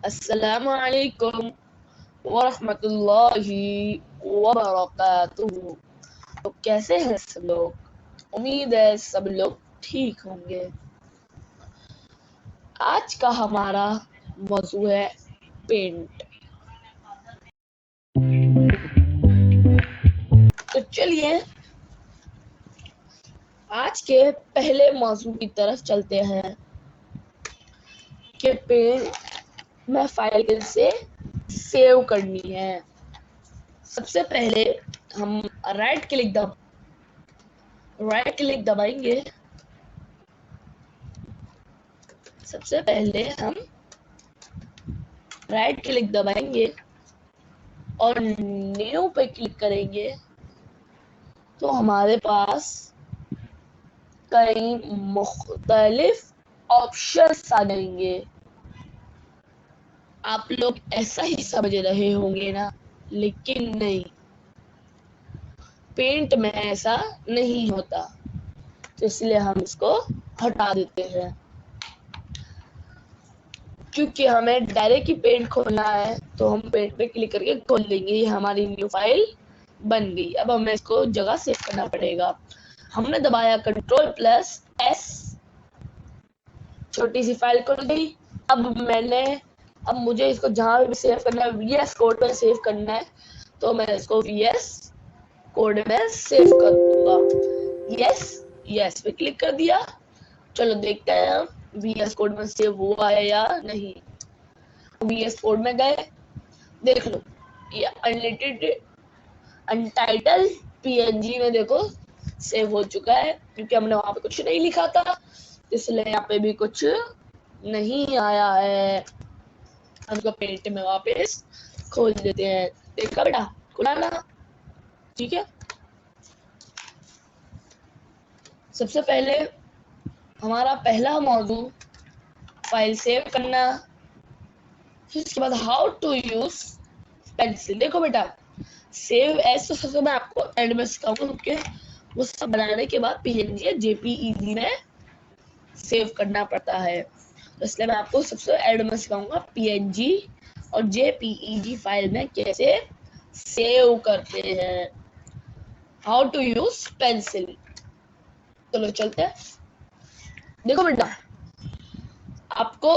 अस्सलामु अलैकुम वरहमतुल्लाहि वबरकातुहू। तो कैसे हैं सब लोग? उम्मीद है सब लोग ठीक होंगे। आज का हमारा मौजू है पेंट। तो चलिए आज के पहले मौजू की तरफ चलते हैं कि पेंट में फाइल कैसे सेव करनी है। सबसे पहले हम राइट क्लिक दबाएंगे। सबसे पहले हम राइट क्लिक दबाएंगे और न्यू पे क्लिक करेंगे तो हमारे पास कई मुख्तलिफ ऑप्शंस आ जाएंगे। आप लोग ऐसा ही समझ रहे होंगे ना, लेकिन नहीं, पेंट में ऐसा नहीं होता। तो इसलिए हम इसको हटा देते हैं, क्योंकि हमें डायरेक्ट ही पेंट खोलना है। तो हम पेंट पे क्लिक करके खोल देंगे, ये हमारी न्यू फाइल बन गई। अब हमें इसको जगह सेव करना पड़ेगा। हमने दबाया Ctrl+S, छोटी सी फाइल खुल गई। अब मुझे इसको जहां भी सेव करना है, VS कोड में सेव करना है, तो मैं इसको VS कोड में सेव कर दूंगा। यस पे क्लिक कर दिया। चलो देखते हैं हम VS कोड में सेव हुआ है या नहीं। VS कोड में गए, देख लो ये अनटाइटल PNG में देखो सेव हो चुका है, क्योंकि हमने वहां पे कुछ नहीं लिखा था, इसलिए यहाँ पे भी कुछ नहीं आया है। हम इसको पेंट में वापस खोल देते हैं। देखा बेटा, खुला ना? ठीक है। सबसे पहले हमारा पहला मौजू फाइल सेव करना, फिर उसके बाद हाउ टू यूज पेंसिल। देखो बेटा, सेव एज तो सबसे मैं आपको एंड में सिखाऊंगा, क्योंकि वो सब बनाने के बाद PNG या JPEG में सेव करना पड़ता है। तो इसलिए मैं आपको सबसे एंड में सिखाऊंगा PNG और JPEG फाइल में कैसे सेव करते हैं, हाउ टू यूज पेंसिल। चलो चलते हैं। देखो बेटा, आपको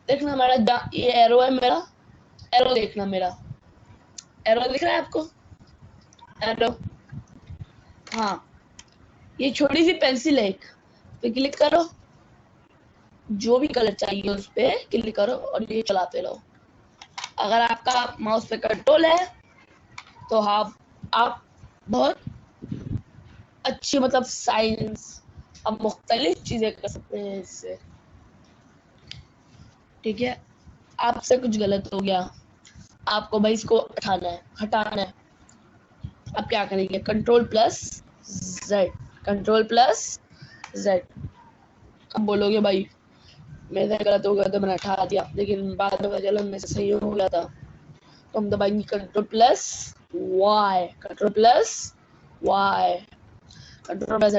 देखना मेरा ये एरो है, मेरा एरो देखना, मेरा एरो दिख रहा है आपको? एरो, हाँ, ये छोटी सी पेंसिल है, एक पे क्लिक करो, जो भी कलर चाहिए उस पे क्लिक करो और ये चलाते रहो। अगर आपका माउस पे कंट्रोल है तो आप बहुत अच्छी, मतलब साइंस, आप मुख्तलिफ चीजें कर सकते हैं इससे। ठीक है, आपसे कुछ गलत हो गया, आपको भाई इसको हटाना है। आप क्या करेंगे? Ctrl+Z। अब बोलोगे भाई मेरे से गलत हो गया तो मैंने हटा दिया, लेकिन बाद में पता चला मेरे से सही हो गया था। तो हम दबाएंगे Ctrl+Z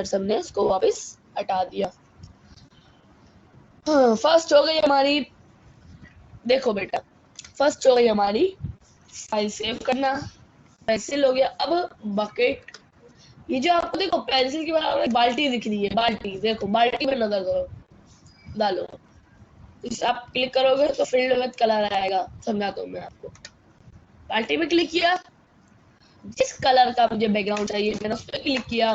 से हमने इसको वापस हटा दिया। फर्स्ट हो गई हमारी, देखो बेटा, फर्स्ट हो गई हमारी फाइल सेव करना, पेंसिल हो गया। अब बकेट, ये जो आपको देखो पेंसिल की बराबर बाल्टी दिख रही है, बाल्टी देखो, बाल्टी में नजर करो, डालो, इस आप क्लिक करोगे तो फील्ड में कलर आएगा। समझाता हूँ मैं आपको। बाल्टी में क्लिक किया, जिस कलर का मुझे बैकग्राउंड चाहिए मैंने उस पर क्लिक किया।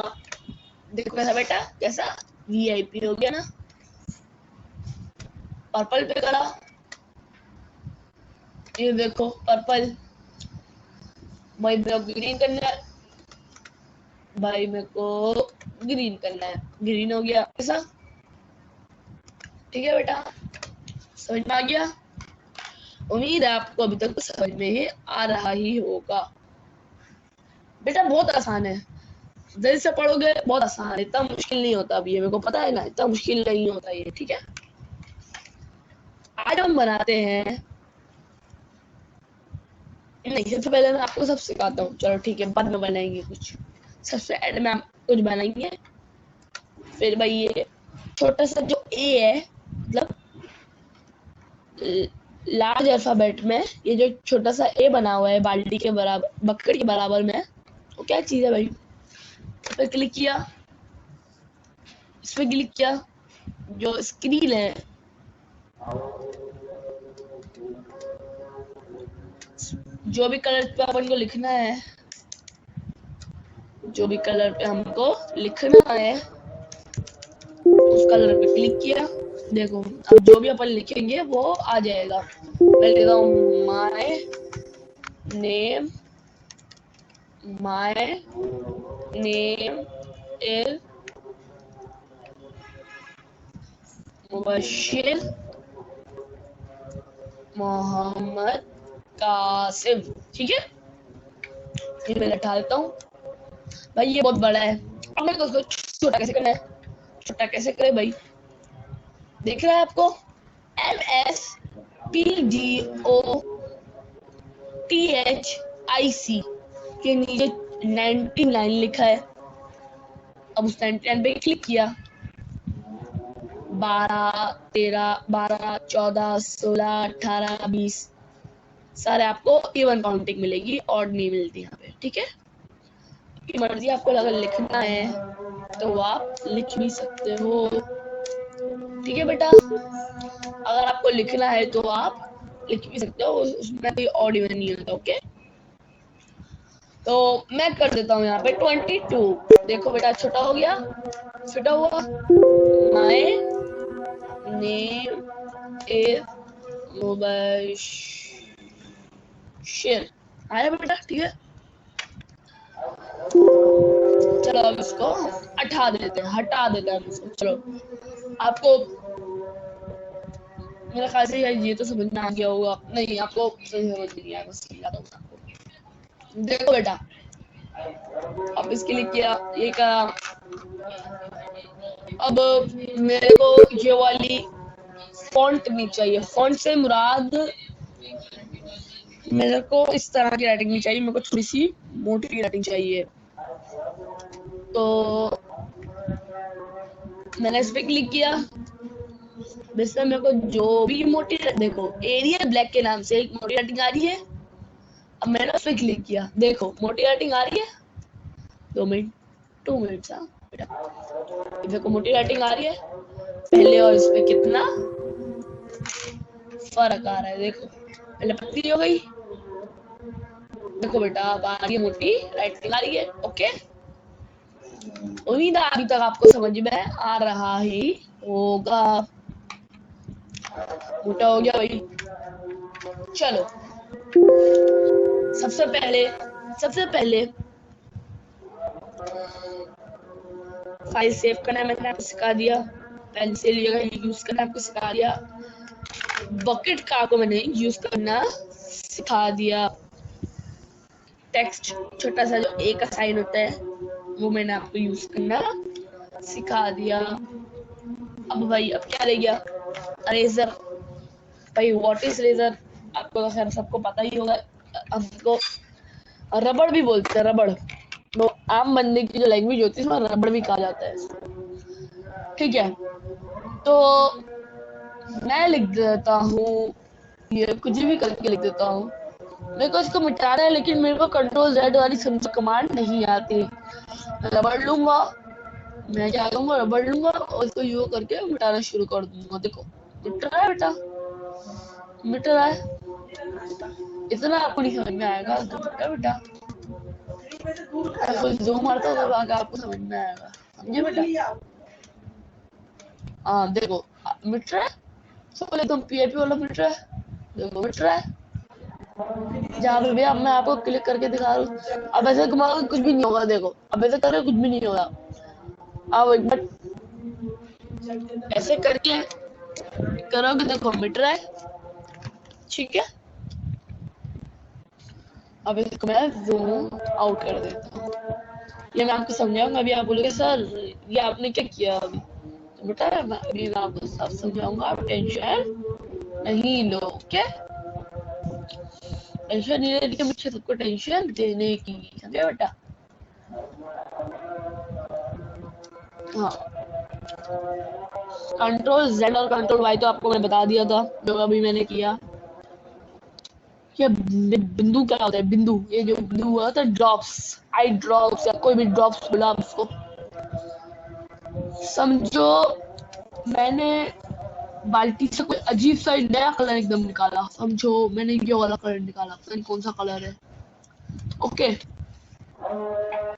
देखो कैसा बेटा, कैसा VIP हो गया ना। पर्पल पे करा, ये देखो पर्पल। भाई मेरे को ग्रीन करना है, भाई मेरे को ग्रीन करना है, ग्रीन हो गया ऐसा। ठीक है बेटा, समझ में आ गया? उम्मीद है आपको अभी तक तो समझ में ही आ रहा ही होगा। बेटा बहुत आसान है, जल्दी से पढ़ोगे बहुत आसान है, इतना मुश्किल नहीं होता। अभी ये मेरे को पता है ना, इतना मुश्किल नहीं होता ये। ठीक है, आज हम बनाते हैं, नहीं सबसे पहले मैं आपको सब सिखाता हूँ। चलो ठीक है, बाद में बनाएंगे कुछ, सबसे एंड में आप कुछ बनाएंगे। फिर भाई ये छोटा सा जो A है, मतलब लार्ज अल्फाबेट में ये जो छोटा सा ए बना हुआ है बाल्टी के बराबर, बकेट के बराबर में, वो क्या चीज है भाई? इस पे क्लिक किया, इस पे क्लिक किया, जो स्क्रीन है जो भी कलर पे अपन को लिखना है, जो भी कलर पे हमको लिखना है उस कलर पे क्लिक किया। देखो अब जो भी अपन लिखेंगे वो आ जाएगा। मैं लिखता हूँ my name, my name is Mubashir Mohammad Qasim. ठीक है, ये मैं लिखा देता हूँ। भाई ये बहुत बड़ा है, अब मेरे को उसको छोटा कैसे करना है? छोटा कैसे करे भाई? देख रहा है आपको? MSPDOTHIC के नीचे 99 लिखा है। अब उस 99 पे क्लिक किया, 12, 13, 12, 14, 16, 18, 20 सारे आपको इवन काउंटिंग मिलेगी, ऑड नहीं मिलती यहाँ पे। ठीक है, आपकी मर्जी, आपको अगर लिखना है तो आप लिख भी सकते हो। ठीक है बेटा, अगर आपको लिखना है तो आप लिख भी सकते हो, उसमें कोई ऑड इवन नहीं होता। ओके, तो मैं कर देता हूँ यहाँ पे 22। देखो बेटा छोटा हो गया, छोटा हुआ। माय नेम इज मुबशिर आया बेटा? ठीक है, चलो अब इसको हटा देते हैं, हटा देते हैं इसको। चलो, आपको मेरा ख्याल से ये तो समझ में आ गया होगा। नहीं, आपको समझ नहीं आया, बस याद होगा आपको। देखो बेटा, अब इसके लिए किया, ये करा। अब मेरे को ये वाली फॉन्ट नहीं चाहिए। फॉन्ट से मुराद मेरे को इस तरह की राइटिंग नहीं चाहिए, मेरे को थोड़ी सी मोटी राइटिंग चाहिए। तो मैंने इस पे क्लिक किया, इसमें मेरे को जो भी मोटी, देखो एरियल ब्लैक के नाम से एक मोटी राइटिंग आ रही है। अब मैंने उस पे क्लिक किया, देखो मोटी राइटिंग आ रही है। 2 मिनट, 2 मिनट बेटा, देखो मोटी राइटिंग आ रही है पहले और इस पे कितना फर्क आ रहा है। देखो पहले पतली हो गई, देखो बेटा अब आ रही है मोटी राइटिंग आ रही है। ओके, उम्मीद है अभी तक आपको समझ में आ रहा ही होगा। मोटा हो गया भाई। चलो, सबसे पहले फाइल सेव करना मैंने आपको सिखा दिया, पेंसिल यूज करना आपको सिखा दिया, बकेट का आपको मैंने यूज करना सिखा दिया, टेक्स्ट छोटा सा जो ए का साइन होता है वो मैंने आपको यूज करना सिखा दिया। अब भाई अब क्या रह गया? रेजर। भाई व्हाट इज रेजर? आपको तो खैर सबको पता ही होगा। हमको रबड़ भी बोलते हैं, रबड़। तो आम बंदे की जो लैंग्वेज होती है उसमें रबड़ भी कहा जाता है। ठीक है, तो मैं लिख देता हूँ, ये कुछ भी करके लिख देता हूँ। मेरे को इसको मिटाना है, लेकिन मेरे को कंट्रोल Z वाली कमांड नहीं आती। रबड़ लूंगा, मैं क्या करूंगा, रबड़ लूंगा और इसको यू करके मिटाना शुरू कर दूंगा। देखो मिट रहा है बेटा, मिट रहा है। इतना आपको नहीं समझ में आएगा बेटा, जो मारता होगा आगे आपको समझ में आएगा। समझे बेटा? हाँ देखो मिट रहा है, सब एकदम PIP वाला मिट रहा है। देखो मिट रहा है, जहाँ पे भी अब मैं आपको क्लिक करके दिखा रहा हूँ। अब ऐसे घुमाओगे कुछ भी नहीं होगा। देखो अब ऐसे करोगे कुछ भी नहीं होगा। अब एक बार ऐसे करके करोगे, देखो मिट रहा है। ठीक है, अब इसको मैं जूम आउट कर देता हूँ। ये मैं आपको समझाऊंगा, अभी आप बोलोगे सर ये आपने क्या किया अभी, तो बेटा अभी मैं आपको सब समझाऊंगा, आप टेंशन नहीं लो। क्या टेंशन नहीं लेने की, मुझे सबको टेंशन देने की, समझे बेटा? हाँ कंट्रोल Z और कंट्रोल Y तो आपको मैंने बता दिया था, जो अभी मैंने किया। ये बिंदु क्या होता है? बिंदु, ये जो बिंदु हुआ था ड्रॉप्स, आई ड्रॉप्स या कोई भी ड्रॉप्स बोला आप उसको। समझो मैंने बाल्टी से कोई अजीब सा नया कलर एकदम निकाला, समझो मैंने ये वाला कलर निकाला, पता नहीं कौन सा कलर है। ओके,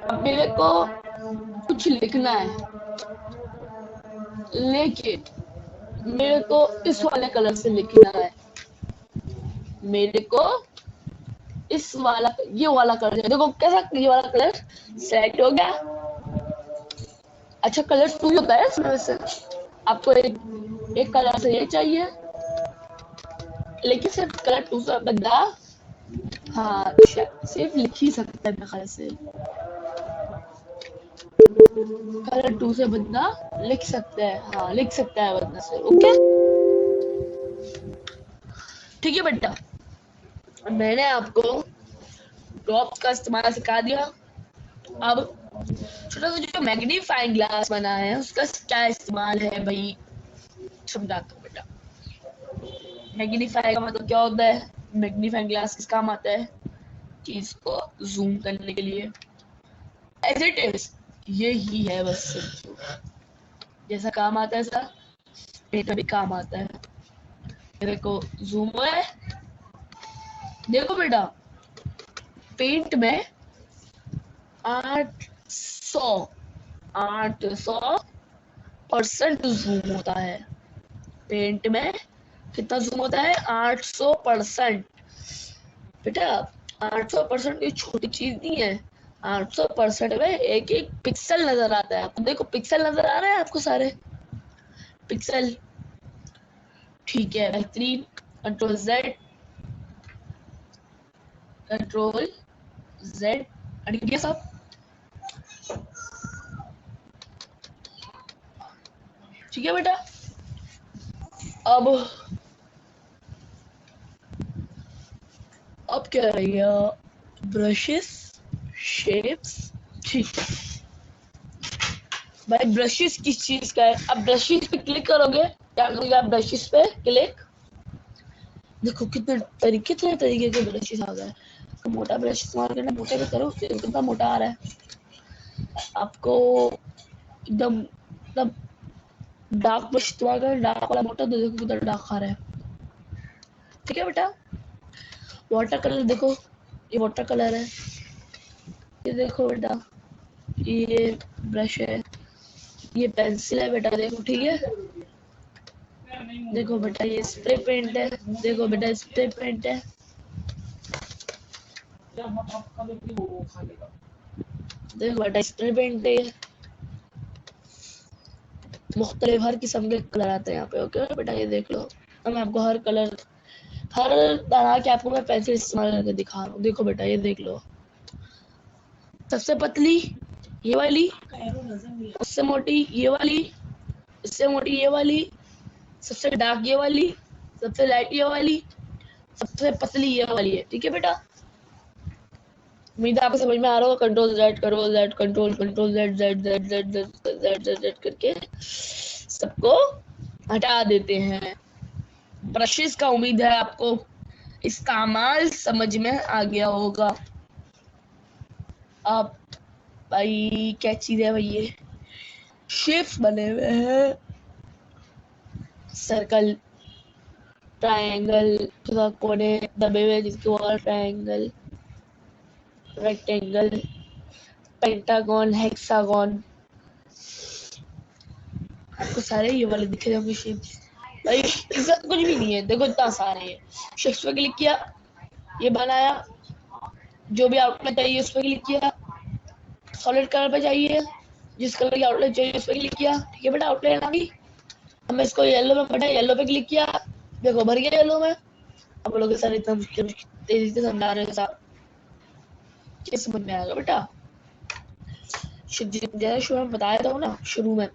अब मेरे को कुछ लिखना है, लेकिन मेरे को इस वाले कलर से लिखना है, मेरे को इस वाला, ये वाला कलर, देखो कैसा, ये वाला कलर सेलेक्ट हो गया। अच्छा कलर 2 ही होता है इसमें से, आपको एक कलर से ये चाहिए, लेकिन सिर्फ कलर 2 से बंदा, हाँ सिर्फ लिख ही सकता है कलर से, कलर 2 से बंदा लिख सकता है, हाँ लिख सकता है बंदा से। ओके ठीक है बेटा, मैंने आपको ड्रॉप का इस्तेमाल सिखा दिया। अब छोटा सा जो मैग्नीफाइंग ग्लास बना है उसका क्या इस्तेमाल है भाई, समझाता हूँ बेटा। मैग्नीफाई का मतलब क्या होता है? मैग्नीफाइंग ग्लास किस काम आता है? चीज को जूम करने के लिए, एज इट इज ये ही है बस, जैसा काम आता है ऐसा पेट भी काम आता है। देखो जूम है, देखो बेटा पेंट में 800% जूम होता है। पेंट में कितना जूम होता है? 800%। बेटा 800% ये छोटी चीज नहीं है, 800% में एक एक पिक्सल नजर आता है आपको। देखो पिक्सल नजर आ रहा है आपको, सारे पिक्सल। ठीक है बेहतरीन, कंट्रोल Z, कंट्रोल Z अड़ गया सब। ठीक है बेटा, अब क्या रह गया? Brushes, shapes. ठीक है भाई, ब्रशेस किस चीज का है? अब ब्रशेस पे क्लिक करोगे, क्या करोगे आप? ब्रशेस पे क्लिक, देखो कितने तरीके के ब्रशेस आ गए। तो मोटा ब्रश इस्तेमाल करना, मोटे पे करो, कितना मोटा आ रहा है आपको, एकदम मतलब डार्क ब्रश इस्तेमाल करना, डार्क वाला मोटा, तो देखो कितना डार्क आ रहा है। ठीक है बेटा, वाटर कलर देखो, ये वाटर कलर है, ये देखो बेटा ये ब्रश है, ये पेंसिल है बेटा, देखो ठीक है। देखो बेटा ये स्प्रे पेंट है, देखो बेटा स्प्रे पेंट है, देखो बेटा स्प्रे पेंट है, मुख्तलिफ हर किस्म के कलर आते हैं यहाँ पे। ओके बेटा ये देख लो, अब मैं आपको हर कलर, हर तरह के आपको मैं पेंसिल इस्तेमाल करके दिखा रहा हूँ। देखो बेटा ये देख लो, सबसे पतली ये वाली, उससे मोटी ये वाली, इससे मोटी ये वाली, सबसे डार्क ये वाली, सबसे लाइट ये वाली, सबसे पतली ये वाली है। ठीक है बेटा, उम्मीद है आपको समझ में आ रहा होगा। Control Z, control Z, control Z, Z Z Z Z Z Z Z करके सबको हटा देते हैं। ब्रशेस का उम्मीद है आपको इस्तेमाल समझ में आ गया होगा। अब भाई क्या चीज है भाई, ये शेप्स बने हुए हैं, सर्कल, ट्रायंगल, थोड़ा कोने दबे हुए जिसके wall, triangle, rectangle, pentagon, hexagon, आपको सारे ये वाले दिख रहे होंगे शेप्स। भाई इसका कुछ भी नहीं है, देखो इतना सारे है। शेप्स पे क्लिक किया, ये बनाया, जो भी आउटलाइन चाहिए उस पर क्लिक किया, सॉलिड कलर पे चाहिए, जिस कलर की आउटलाइन चाहिए उस पर क्लिक किया। ठीक है बेटा, आउटलाइन आ गई। अब मैं इसको येलो में पढ़ा, येलो पे क्लिक किया, देखो भर गया येलो में। आप लोग के साथ इतना तेजी से समझा रहे हैं, क्या समझ में आएगा बेटा? जैसे शुरू में बताया था ना, शुरू में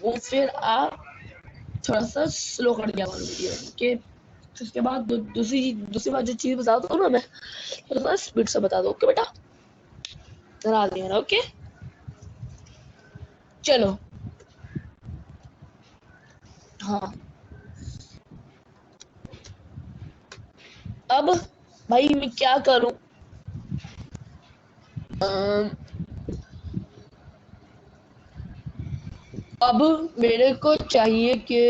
वो फिर आप थोड़ा सा स्लो कर दिया वीडियो के, उसके बाद दूसरी बात जो चीज बता दो ना, मैं थोड़ा सा स्पीड से बता दो। ओके बेटा, डरा दिया ना। ओके चलो, हाँ अब भाई मैं क्या करूं? अम, अब मेरे को चाहिए कि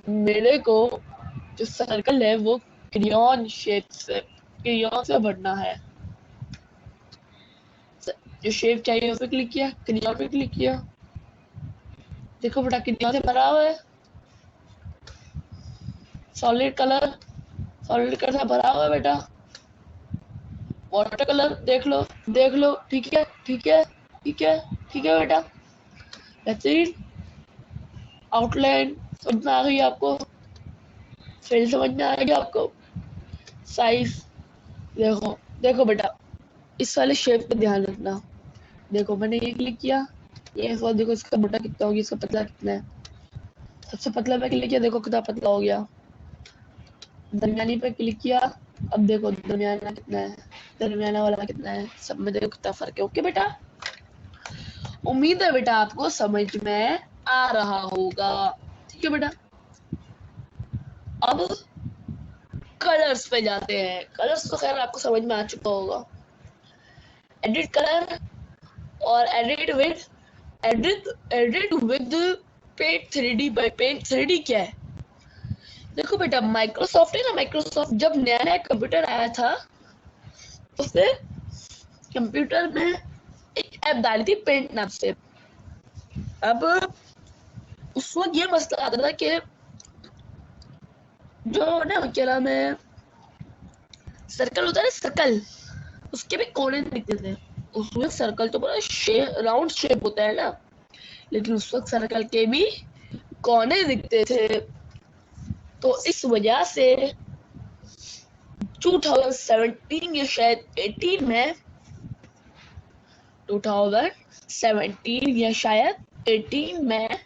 मेरे को जो सर्कल है वो क्रियॉन से भरना है। जो शेप चाहिए उस पर क्लिक किया, क्रियॉन पे क्लिक किया, देखो बेटा क्रियॉन से भरा हुआ है। सॉलिड कलर, सॉलिड कलर से भरा हुआ है बेटा। वाटर कलर देख लो, देख लो, ठीक है ठीक है ठीक है ठीक है बेटा। बेहतरीन। आउटलाइन समझ में आ गई आपको? फिल समझ में आ गया आपको? साइज देखो, देखो बेटा इस वाले शेप पे ध्यान रखना। देखो मैंने ये क्लिक किया, ये और देखो इसका मोटा कितना हो गया, इसका पतला कितना है। सबसे पतला पे क्लिक किया, देखो कितना पतला हो गया। दरमियानी पे क्लिक किया, अब देखो दरमियाना कितना है, दरमियाना वाला कितना है, सब में देखो कितना फर्क है। ओके बेटा, उम्मीद है बेटा आपको समझ में आ रहा होगा। ठीक है बेटा, अब कलर्स पे जाते हैं। कलर्स तो खैर आपको समझ में आ चुका होगा। एडिट कलर और edit with paint 3D by paint 3D क्या है? देखो बेटा माइक्रोसॉफ्ट है ना, माइक्रोसॉफ्ट जब नया नया कंप्यूटर आया था उसने कंप्यूटर में एक ऐप डाली थी पेंट नाम से। अब उस वक्त ये मसला आता था कि जो ना क्या नाम है, सर्कल होता है ना सर्कल, उसके भी कोने दिखते थे। उसमें सर्कल तो पूरा राउंड शेप होता है ना, लेकिन उस वक्त सर्कल के भी कोने दिखते थे। तो इस वजह से 2017 या शायद 18 में, 2017 या शायद 18 में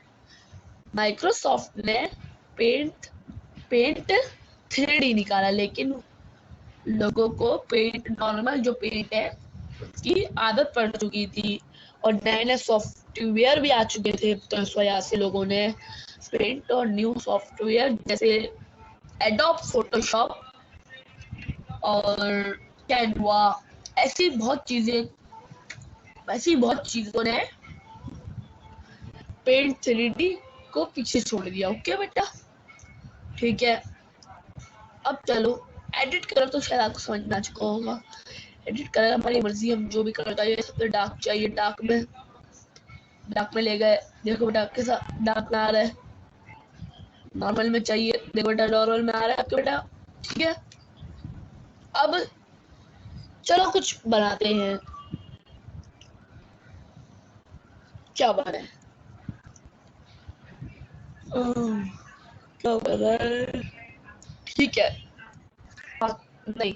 माइक्रोसॉफ्ट ने पेंट पेंट 3D निकाला। लेकिन लोगों को पेंट नॉर्मल जो पेंट है उसकी आदत पड़ चुकी थी और नए नए सॉफ्टवेयर भी आ चुके थे, तो इस वजह से लोगों ने पेंट और न्यू सॉफ्टवेयर जैसे एडोब फोटोशॉप और कैनवा, ऐसी बहुत चीजें ऐसी बहुत चीजों ने पेंट 3D को पीछे छोड़ दिया। ओके बेटा, ठीक है। अब चलो एडिट कलर तो शायद आपको समझ में आ चुका होगा। एडिट कलर हमारी मर्जी, हम जो भी कलर चाहिए, सबसे डार्क चाहिए डार्क में ले गए। देखो बेटा कैसा डार्क में आ रहा है, नॉर्मल में चाहिए, देखो बेटा नॉर्मल में आ रहा है आपके बेटा। ठीक है, अब चलो कुछ बनाते हैं। क्या बनाए? क्या बनाए? ठीक है, हाँ, नहीं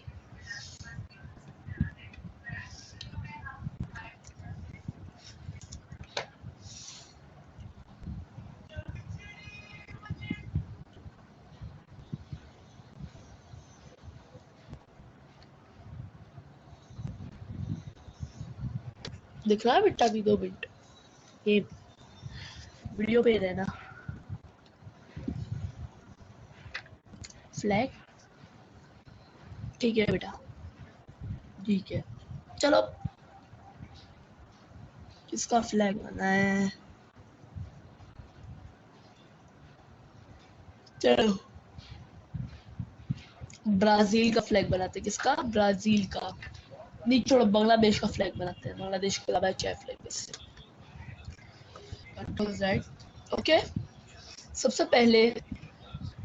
दिख रहा है बेटा, अभी 2 मिनट ये वीडियो पे रहना। फ्लैग, ठीक है बेटा, ठीक है। चलो किसका फ्लैग बना है? चलो ब्राजील का फ्लैग बनाते हैं। किसका? ब्राजील का। नहीं छोड़ो, बांग्लादेश का फ्लैग बनाते हैं। बांग्लादेश के अलावा चाहे फ्लैग से। Control right. ओके, सबसे पहले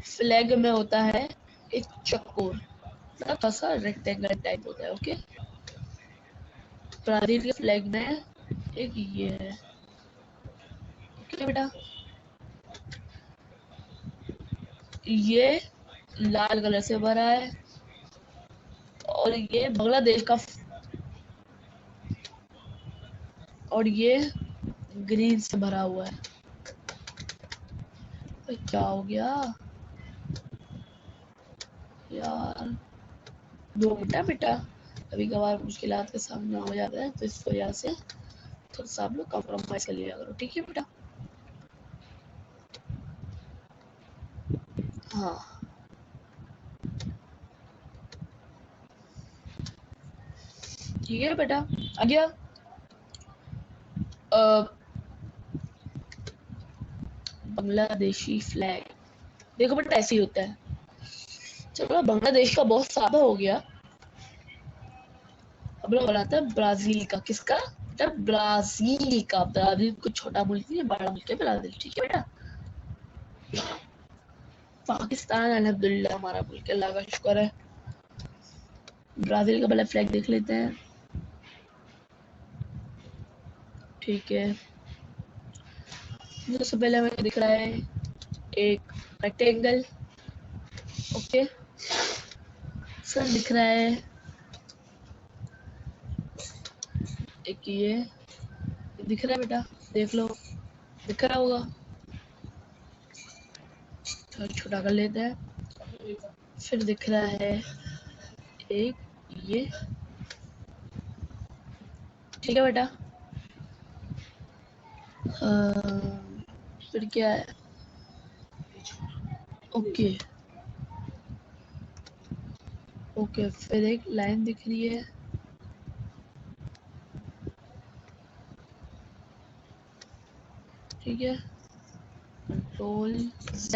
फ्लैग में होता है एक चक्कोर, मतलब थोड़ा सा रेक्टेंगल टाइप होता है। ओके, ब्राजील के फ्लैग में एक ये है। ओके बेटा, ये लाल कलर से भरा है और ये बांग्लादेश का, और ये ग्रीन से भरा हुआ है। तो क्या हो गया यार? 2 मिनट बेटा, कभी कभार मुश्किलात का सामना हो जाता है, तो इस वजह से थोड़ा सा आप लोग कॉम्प्रोमाइज कर लिया करो। ठीक है बेटा, हाँ ठीक है बेटा, आ गया। बांग्लादेशी फ्लैग, देखो बेटा ऐसे ही होता है। चलो बांग्लादेश का बहुत सादा हो गया, अब लोग बनाते हैं ब्राजील का। किसका बेटा? ब्राजील का। ब्राजील कुछ छोटा मुल्क नहीं है, बड़ा मुल्क है ब्राजील, ठीक है बेटा। पाकिस्तान अल्हम्दुलिल्लाह हमारा मुल्क है, अल्लाह का शुक्र है। ब्राजील का पहले फ्लैग देख लेते हैं, ठीक है। सबसे पहले हमें दिख रहा है एक रेक्टेंगल, ओके। सर दिख रहा है एक ये दिख रहा है बेटा, देख लो, दिख रहा होगा। छोटा कर लेते हैं। फिर दिख रहा है एक ये, ठीक है बेटा। फिर क्या है? ओके ओके, फिर एक लाइन दिख रही है, ठीक है। कंट्रोल Z,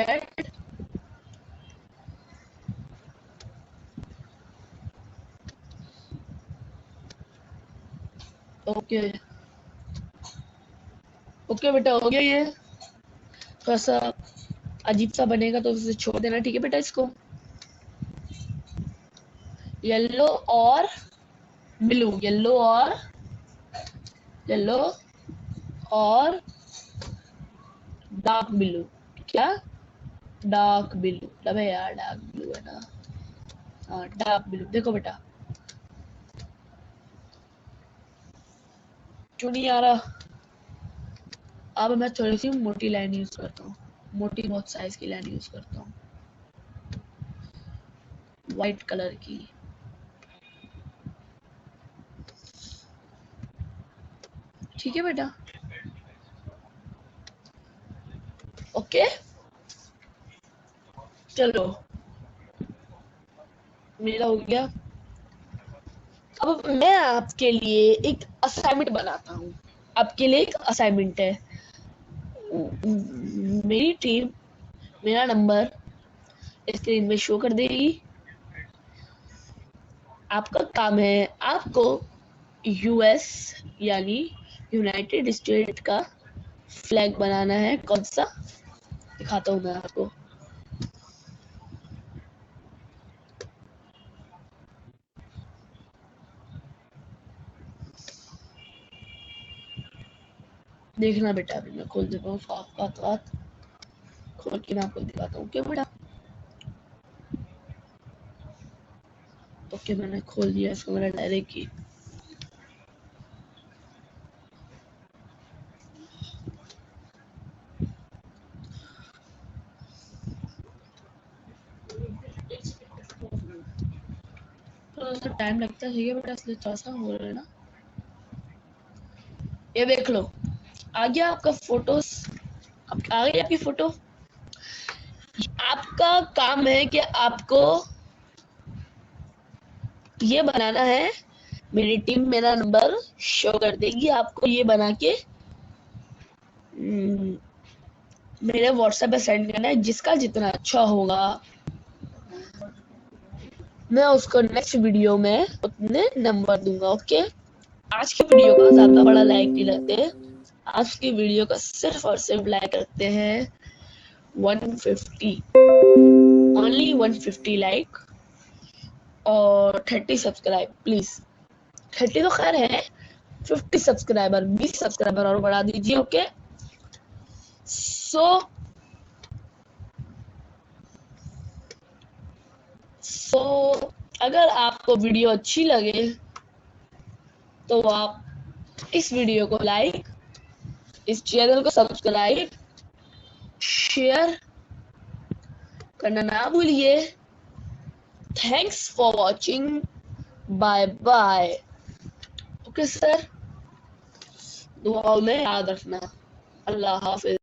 ओके ओके बेटा, हो गया ये। थोड़ा सा अजीब सा बनेगा तो उसे छोड़ देना, ठीक है बेटा। इसको येलो और ब्लू, येलो और डार्क ब्लू। क्या? डार्क ब्लू, अबे यार डार्क ब्लू है ना, हाँ डार्क ब्लू। देखो बेटा, क्यों नहीं आ रहा? अब मैं थोड़ी सी मोटी लाइन यूज करता हूँ, मोटी बहुत साइज की लाइन यूज करता हूँ, व्हाइट कलर की। ठीक है बेटा, ओके। चलो मेरा हो गया। अब मैं आपके लिए एक असाइनमेंट बनाता हूँ, आपके लिए एक असाइनमेंट है। मेरी टीम मेरा नंबर स्क्रीन में शो कर देगी। आपका काम है, आपको यूएस यानी यूनाइटेड स्टेट का फ्लैग बनाना है। कौन सा? दिखाता हूँ मैं आपको। देखना बेटा, अभी मैं खोल देता हूँ आपका खोल के मैं आपको दिखाता हूँ, क्या बेटा? ओके मैंने खोल दिया इसको, मेरा डायरेक्ट की। तो टाइम लगता है, ठीक है बेटा, इसलिए थोड़ा सा हो रहा है ना। ये देख लो, आ गया आपका फोटोस, आ गई आपकी फोटो। आपका काम है कि आपको ये बनाना है। मेरी टीम मेरा नंबर शो कर देगी, आपको ये बना के मेरे व्हाट्सएप पे सेंड करना है। जिसका जितना अच्छा होगा मैं उसको नेक्स्ट वीडियो में उतने नंबर दूंगा, ओके। आज की वीडियो का ज्यादा बड़ा लाइक नहीं रखते, आज की वीडियो का सिर्फ और सिर्फ लाइक रखते हैं 150, ओनली 150 लाइक और 30 सब्सक्राइब प्लीज। 30 तो खैर है, 50 सब्सक्राइबर, 20 सब्सक्राइबर और बढ़ा दीजिए, ओके। सो अगर आपको वीडियो अच्छी लगे तो आप इस वीडियो को लाइक, इस चैनल को सब्सक्राइब, शेयर करना ना भूलिए। Thanks for watching, bye bye, okay sir. दुआओं में याद रखना। अल्लाह हाफिज।